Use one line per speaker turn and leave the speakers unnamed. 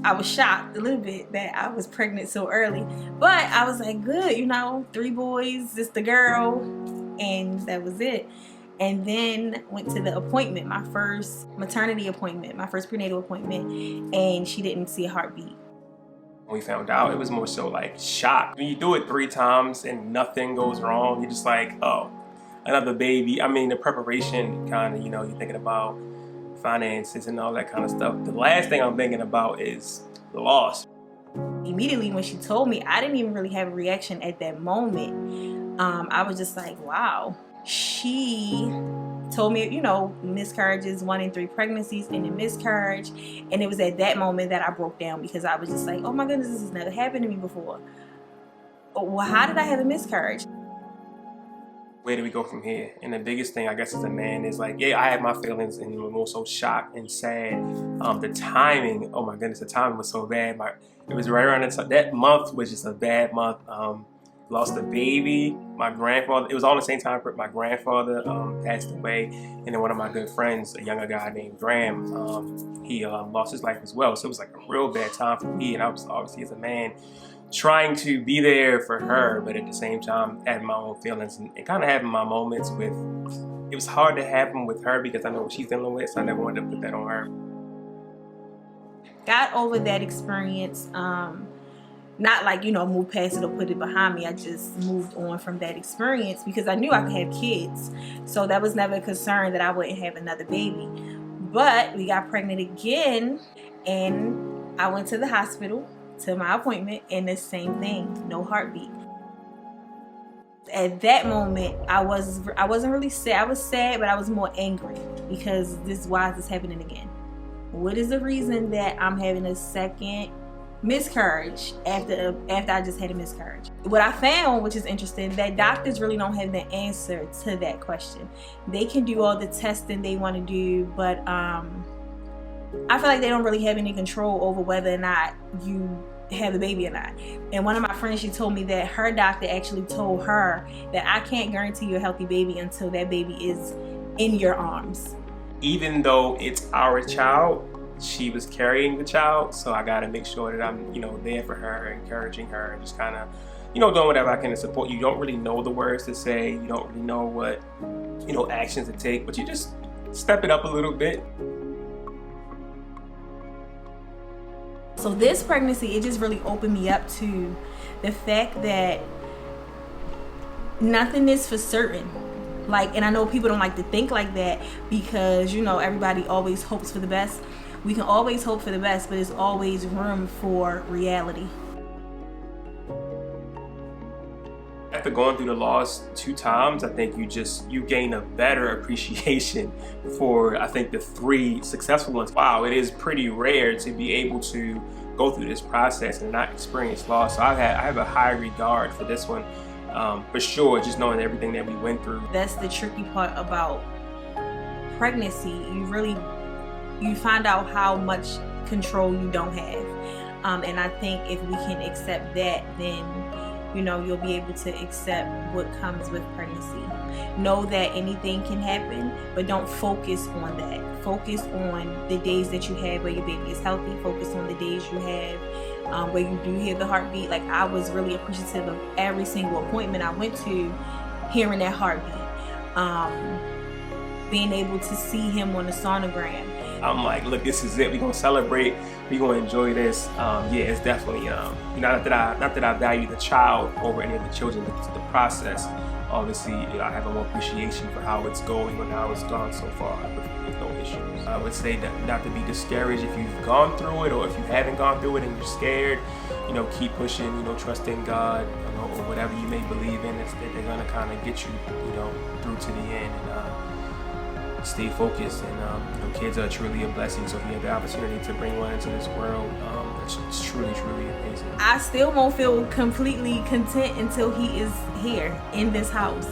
I was shocked a little bit that I was pregnant so early, but I was like, good, you know, 3 boys, just the girl, and that was it. And then went to the appointment, my first maternity appointment, my first prenatal appointment, and she didn't see a heartbeat.
When we found out, it was more so like shock. When you do it 3 times and nothing goes wrong, you're just like, oh, another baby. I mean, the preparation kind of, you know, you're thinking about finances and all that kind of stuff. The last thing I'm thinking about is the loss.
Immediately when she told me, I didn't even really have a reaction at that moment. I was just like, wow. She told me, you know, miscarriages, 1 in 3 pregnancies and a miscarriage. And it was at that moment that I broke down, because I was just like, oh my goodness, this has never happened to me before. Well, how did I have a miscarriage?
Where do we go from here? And the biggest thing, I guess, as a man is like, yeah, I had my feelings and was also shocked and sad. The timing, oh my goodness, the timing was so bad. It was right around that month was just a bad month. Lost a baby, my grandfather, it was all the same time. My grandfather passed away, and then one of my good friends, a younger guy named Graham, he lost his life as well. So it was like a real bad time for me, and I was obviously, as a man, trying to be there for her, but at the same time having my own feelings and kind of having my moments with, it was hard to have them with her because I know what she's dealing with, so I never wanted to put that on her.
Got over that experience, not like, you know, move past it or put it behind me. I just moved on from that experience because I knew I could have kids. So that was never a concern that I wouldn't have another baby. But we got pregnant again, and I went to the hospital to my appointment, and the same thing, no heartbeat. At that moment, I wasn't really sad. I was sad, but I was more angry because why is this happening again? What is the reason that I'm having a second miscarriage after I just had a miscarriage? What I found, which is interesting, that doctors really don't have the answer to that question. They can do all the testing they want to do, but I feel like they don't really have any control over whether or not you have a baby or not. And one of my friends, she told me that her doctor actually told her that I can't guarantee you a healthy baby until that baby is in your arms.
Even though it's our child, she was carrying the child, so I gotta make sure that I'm, you know, there for her, encouraging her, and just kind of, you know, doing whatever I can to support. You don't really know the words to say, you don't really know what, you know, actions to take, but you just step it up a little bit.
So this pregnancy, it just really opened me up to the fact that nothing is for certain. Like, and I know people don't like to think like that because, you know, everybody always hopes for the best. We can always hope for the best, but there's always room for reality.
After going through the loss 2 times, I think you gain a better appreciation for, I think, the 3 successful ones. Wow, it is pretty rare to be able to go through this process and not experience loss. So I have a high regard for this one, for sure, just knowing everything that we went through.
That's the tricky part about pregnancy. You find out how much control you don't have. And I think if we can accept that, then, you know, you'll be able to accept what comes with pregnancy. Know that anything can happen, but don't focus on that. Focus on the days that you have where your baby is healthy. Focus on the days you have where you do hear the heartbeat. Like, I was really appreciative of every single appointment I went to, hearing that heartbeat. Being able to see him on the sonogram.
I'm like, look, this is it. We're gonna celebrate. We're gonna enjoy this. Yeah, it's definitely not that I value the child over any of the children, but the process. Obviously, you know, I have a more appreciation for how it's going and how it's gone so far with no issues. I would say that not to be discouraged if you've gone through it, or if you haven't gone through it and you're scared. You know, keep pushing. You know, trust in God, you know, or whatever you may believe in. That they're gonna kind of get you, you know, through to the end. And stay focused. And you know, kids are truly a blessing. So if you have the opportunity to bring one into this world, it's truly, truly amazing.
I still won't feel completely content until he is here in this house.